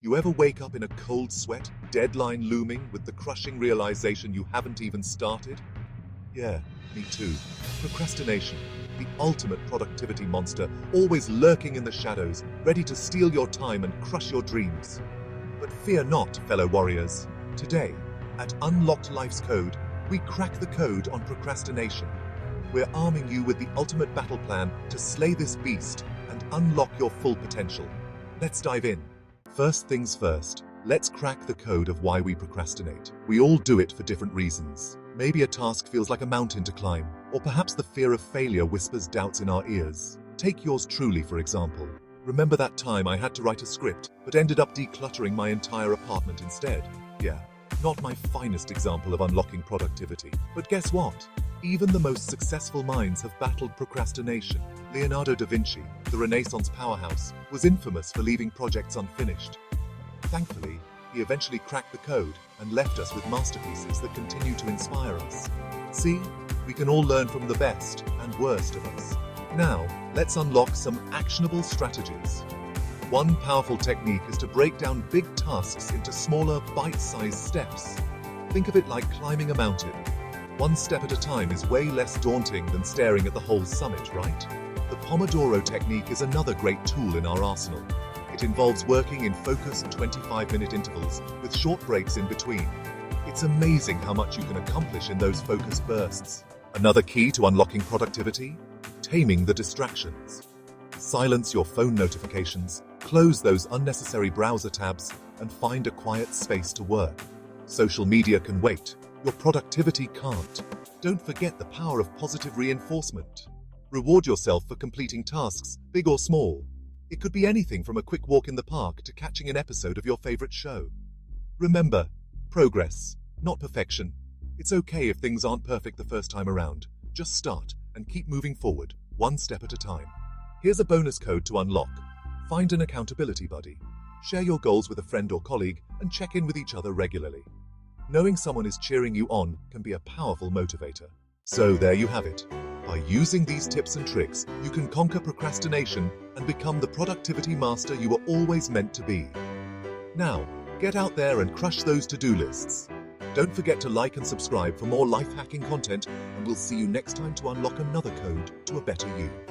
You ever wake up in a cold sweat, deadline looming, with the crushing realization you haven't even started? Yeah, me too. Procrastination, the ultimate productivity monster, always lurking in the shadows, ready to steal your time and crush your dreams. But fear not, fellow warriors. Today, at Unlocked Life's Code, we crack the code on procrastination. We're arming you with the ultimate battle plan to slay this beast and unlock your full potential. Let's dive in. First things first, let's crack the code of why we procrastinate. We all do it for different reasons. Maybe a task feels like a mountain to climb, or perhaps the fear of failure whispers doubts in our ears. Take yours truly, for example. Remember that time I had to write a script, but ended up decluttering my entire apartment instead? Yeah, not my finest example of unlocking productivity. But guess what? Even the most successful minds have battled procrastination. Leonardo da Vinci, the Renaissance powerhouse, was infamous for leaving projects unfinished. Thankfully, he eventually cracked the code and left us with masterpieces that continue to inspire us. See, we can all learn from the best and worst of us. Now, let's unlock some actionable strategies. One powerful technique is to break down big tasks into smaller, bite-sized steps. Think of it like climbing a mountain. One step at a time is way less daunting than staring at the whole summit, right? The Pomodoro technique is another great tool in our arsenal. It involves working in focused 25-minute intervals with short breaks in between. It's amazing how much you can accomplish in those focused bursts. Another key to unlocking productivity? Taming the distractions. Silence your phone notifications, close those unnecessary browser tabs, and find a quiet space to work. Social media can wait. Your productivity can't. Don't forget the power of positive reinforcement. Reward yourself for completing tasks, big or small. It could be anything from a quick walk in the park to catching an episode of your favorite show. Remember, progress, not perfection. It's okay if things aren't perfect the first time around. Just start and keep moving forward, one step at a time. Here's a bonus code to unlock. Find an accountability buddy. Share your goals with a friend or colleague and check in with each other regularly. Knowing someone is cheering you on can be a powerful motivator. So there you have it. By using these tips and tricks, you can conquer procrastination and become the productivity master you were always meant to be. Now, get out there and crush those to-do lists. Don't forget to like and subscribe for more life-hacking content, and we'll see you next time to unlock another code to a better you.